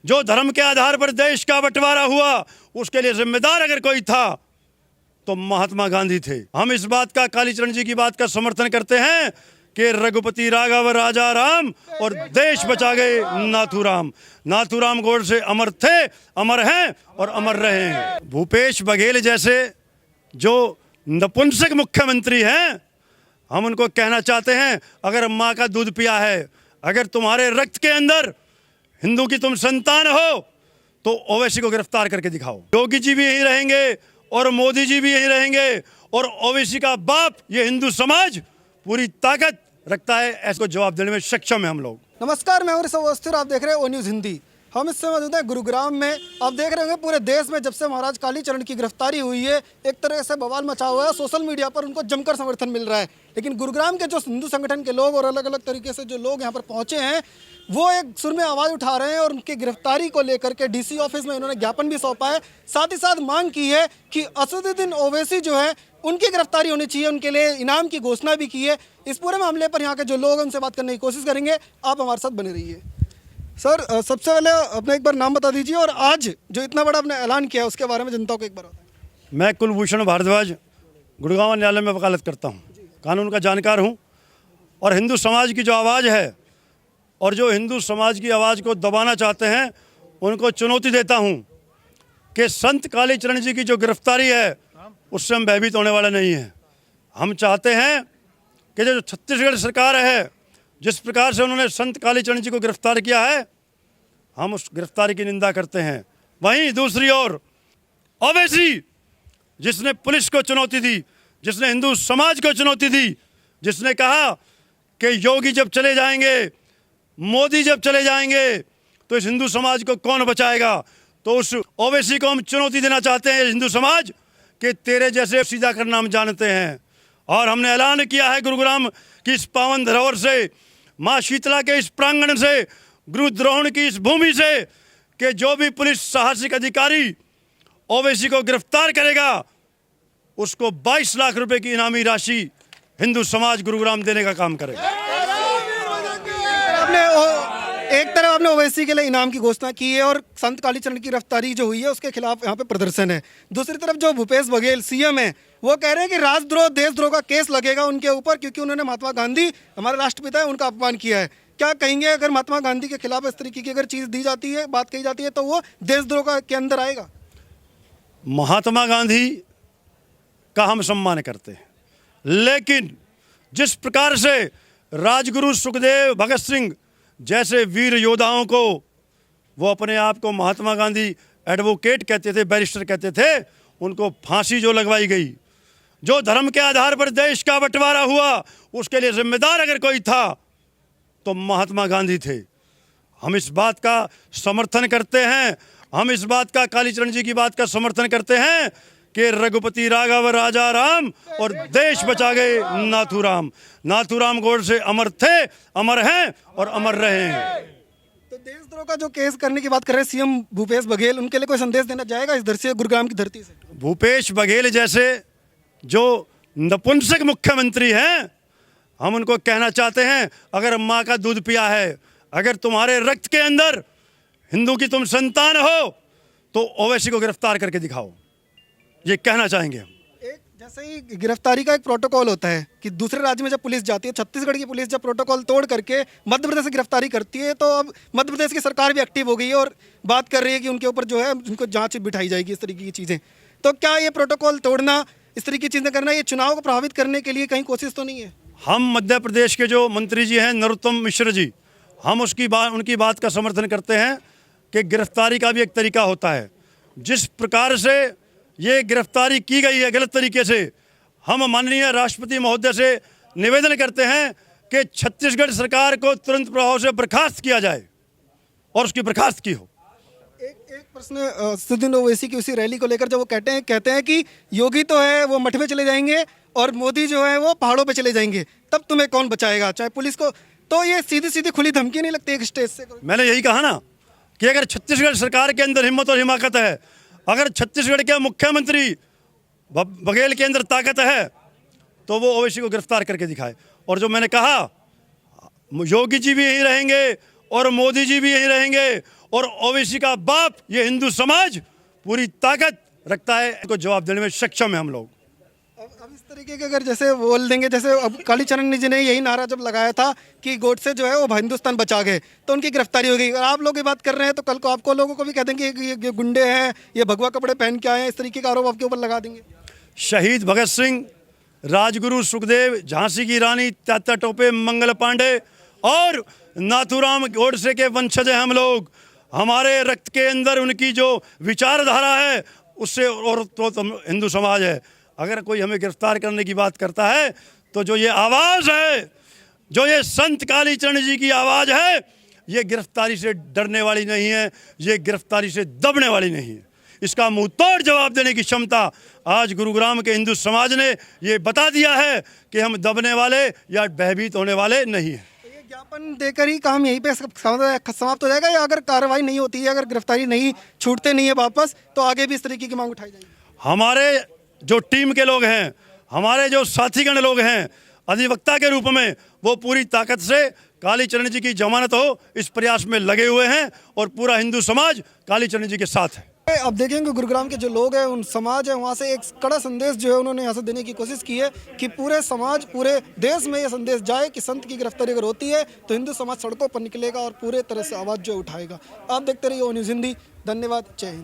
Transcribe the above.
जो धर्म के आधार पर देश का बंटवारा हुआ उसके लिए जिम्मेदार अगर कोई था तो महात्मा गांधी थे। हम इस बात का, कालीचरण जी की बात का समर्थन करते हैं कि रघुपति राघव राजा राम और देश बचा गए नाथूराम। नाथूराम गोडसे अमर थे, अमर हैं और अमर रहेंगे। भूपेश बघेल जैसे जो नपुंसक मुख्यमंत्री हैं, हम उनको कहना चाहते हैं, अगर माँ का दूध पिया है, अगर तुम्हारे रक्त के अंदर हिंदू की तुम संतान हो तो ओवैसी को गिरफ्तार करके दिखाओ। योगी जी भी यहीं रहेंगे और मोदी जी भी यहीं रहेंगे और ओवैसी का बाप ये हिंदू समाज पूरी ताकत रखता है, ऐसे जवाब देने में सक्षम है हम लोग। नमस्कार, मैं हूं अवस्थी और आप देख रहे हैं ओ न्यूज़ हिंदी। हम इस समय मौजूद हैं गुरुग्राम में। आप देख रहे होंगे पूरे देश में जब से महाराज कालीचरण की गिरफ्तारी हुई है एक तरह से बवाल मचा हुआ है। सोशल मीडिया पर उनको जमकर समर्थन मिल रहा है, लेकिन गुरुग्राम के जो हिंदू संगठन के लोग और अलग अलग तरीके से जो लोग यहाँ पर पहुंचे हैं वो एक सुर में आवाज़ उठा रहे हैं और उनकी गिरफ्तारी को लेकर के डीसी ऑफिस में उन्होंने ज्ञापन भी सौंपा है। साथ ही साथ मांग की है कि असदुद्दीन ओवैसी जो है उनकी गिरफ्तारी होनी चाहिए, उनके लिए इनाम की घोषणा भी की है। इस पूरे मामले पर यहाँ के जो लोग हैं उनसे बात करने की कोशिश करेंगे। आप हमारे साथ बने रहिए। सर, सबसे पहले अपना एक बार नाम बता दीजिए और आज जो इतना बड़ा आपने ऐलान किया है उसके बारे में जनता को एक बार बताएं। मैं कुलभूषण भारद्वाज गुड़गांव न्यायालय में वकालत करता हूँ, कानून का जानकार हूँ और हिंदू समाज की जो आवाज़ है और जो हिंदू समाज की आवाज़ को दबाना चाहते हैं उनको चुनौती देता हूँ कि संत कालीचरण जी की जो गिरफ्तारी है उससे हम भयभीत होने वाले नहीं हैं। हम चाहते हैं कि जो छत्तीसगढ़ सरकार है, जिस प्रकार से उन्होंने संत कालीचरण जी को गिरफ्तार किया है, हम उस गिरफ्तारी की निंदा करते हैं। वहीं दूसरी ओर ओवैसी जिसने पुलिस को चुनौती दी, जिसने हिंदू समाज को चुनौती दी, जिसने कहा कि योगी जब चले जाएंगे, मोदी जब चले जाएंगे तो इस हिंदू समाज को कौन बचाएगा, तो उस ओवैसी को हम चुनौती देना चाहते हैं हिंदू समाज कि तेरे जैसे सीधा करना हम जानते हैं। और हमने ऐलान किया है गुरुग्राम की इस पावन धरोहर से, माँ शीतला के इस प्रांगण से, गुरुद्रोहण की इस भूमि से कि जो भी पुलिस साहसिक अधिकारी ओवैसी को गिरफ्तार करेगा उसको 22 लाख रुपए की इनामी राशि हिंदू समाज गुरुग्राम देने का काम करेगा। एक तरफ आपने ओवैसी के लिए इनाम की घोषणा की है और संत कालीचरण की गिरफ्तारी जो हुई है उसके खिलाफ यहाँ पे प्रदर्शन है। दूसरी तरफ जो भूपेश बघेल सीएम है वो कह रहे हैं कि राजद्रोह देशद्रोह का केस लगेगा उनके ऊपर क्योंकि उन्होंने महात्मा गांधी, हमारे राष्ट्रपिता है, उनका अपमान किया है। क्या कहेंगे, अगर महात्मा गांधी के खिलाफ इस तरीके की अगर चीज़ दी जाती है, बात कही जाती है, तो वो देशद्रोह का के अंदर आएगा? महात्मा गांधी का हम सम्मान करते हैं, लेकिन जिस प्रकार से राजगुरु सुखदेव, भगत सिंह जैसे वीर योद्धाओं को वो अपने आप को महात्मा गांधी एडवोकेट कहते थे, बैरिस्टर कहते थे, उनको फांसी जो लगवाई गई, जो धर्म के आधार पर देश का बंटवारा हुआ उसके लिए जिम्मेदार अगर कोई था तो महात्मा गांधी थे। हम इस बात का समर्थन करते हैं, हम इस बात का, कालीचरण जी की बात का समर्थन करते हैं कि रघुपति राघव राजा राम और देश बचा गए नाथूराम। नाथूराम गोडसे अमर थे, अमर हैं और अमर रहेंगे। तो देशद्रोह का जो केस करने की बात कर रहे हैं सीएम भूपेश बघेल, उनके लिए कोई संदेश देना चाहेगा इस धरती, गुरुग्राम की धरती से? भूपेश बघेल जैसे जो नपुंसक मुख्यमंत्री हैं, हम उनको कहना चाहते हैं, अगर माँ का दूध पिया है, अगर तुम्हारे रक्त के अंदर हिंदू की तुम संतान हो तो ओवैसी को गिरफ्तार करके दिखाओ, ये कहना चाहेंगे हम। एक जैसे ही गिरफ्तारी का एक प्रोटोकॉल होता है कि दूसरे राज्य में जब पुलिस जाती है, छत्तीसगढ़ की पुलिस जब प्रोटोकॉल तोड़ करके मध्य प्रदेश से गिरफ्तारी करती है, तो अब मध्य प्रदेश की सरकार भी एक्टिव हो गई है और बात कर रही है कि उनके ऊपर जो है उनको जांच बिठाई जाएगी, इस तरीके की चीज़ें। तो क्या ये प्रोटोकॉल तोड़ना, इस तरीके की चीज़ें करना, ये चुनाव को प्रभावित करने के लिए कहीं कोशिश तो नहीं है? हम मध्य प्रदेश के जो मंत्री जी हैं नरोत्तम मिश्र जी, हम उनकी बात का समर्थन करते हैं कि गिरफ्तारी का भी एक तरीका होता है। जिस प्रकार से ये गिरफ्तारी की गई है गलत तरीके से, हम माननीय राष्ट्रपति महोदय से निवेदन करते हैं कि छत्तीसगढ़ सरकार को तुरंत प्रभाव से बर्खास्त किया जाए और उसकी बर्खास्त की हो। एक प्रश्न असदुद्दीन ओवैसी की उसी रैली को लेकर, जब वो कहते हैं कि योगी तो है वो मठ में चले जाएंगे और मोदी जो है वो पहाड़ों पे चले जाएंगे, तब तुम्हें कौन बचाएगा, चाहे पुलिस को। तो ये सीधी सीधी खुली धमकी नहीं लगती एक स्टेज से? मैंने यही कहा ना कि अगर छत्तीसगढ़ सरकार के अंदर हिम्मत और हिमाकत है, अगर छत्तीसगढ़ के मुख्यमंत्री बघेल के अंदर ताकत है तो वो ओवैसी को गिरफ्तार करके दिखाए। और जो मैंने कहा, योगी जी भी यहीं रहेंगे और मोदी जी भी यहीं रहेंगे और ओवैसी का बाप ये हिंदू समाज पूरी ताकत रखता है, इनको जवाब देने में सक्षम है हम लोग। अब इस तरीके के अगर जैसे बोल देंगे, जैसे अब कालीचरण जी ने यही नारा जब लगाया था कि गोडसे जो है वो हिंदुस्तान बचा गए, तो उनकी गिरफ्तारी हो गई। और आप लोग ये बात कर रहे हैं तो कल को आपको लोगों को भी कह देंगे कि ये गुंडे हैं, ये भगवा कपड़े पहन के आए हैं, इस तरीके का आरोप आपके ऊपर लगा देंगे। शहीद भगत सिंह, राजगुरु सुखदेव, झांसी की रानी तात्या टोपे, मंगल पांडे और नाथूराम गोडसे के वंशज हैं हम लोग। हमारे रक्त के अंदर उनकी जो विचारधारा है उससे और तो हिंदू समाज है। अगर कोई हमें गिरफ्तार करने की बात करता है तो जो ये आवाज़ है, जो ये संत कालीचरण जी की आवाज़ है, ये गिरफ्तारी से डरने वाली नहीं है, ये गिरफ्तारी से दबने वाली नहीं है। इसका मुंह तोड़ जवाब देने की क्षमता आज गुरुग्राम के हिंदू समाज ने ये बता दिया है कि हम दबने वाले या भयभीत होने वाले नहीं हैं। तो ये ज्ञापन देकर ही काम यहीं पे समाप्त हो जाएगा, या अगर कार्रवाई नहीं होती है, अगर गिरफ्तारी नहीं छूटते नहीं है वापस, तो आगे भी इस तरीके की मांग उठाई जाएगी? हमारे जो टीम के लोग हैं, हमारे जो साथीगण लोग हैं, अधिवक्ता के रूप में वो पूरी ताकत से कालीचरण जी की जमानत हो इस प्रयास में लगे हुए हैं और पूरा हिंदू समाज कालीचरण जी के साथ है। अब देखेंगे गुरुग्राम के जो लोग हैं, उन समाज है वहाँ से एक कड़ा संदेश जो है उन्होंने यहाँ से देने की कोशिश की है कि पूरे समाज, पूरे देश में ये संदेश जाए कि संत की गिरफ्तारी अगर होती है तो हिंदू समाज सड़कों पर निकलेगा और पूरे तरह से आवाज़ जो उठाएगा। आप देखते रहिए ओ न्यूज़ हिंदी। धन्यवाद। जय हिंद।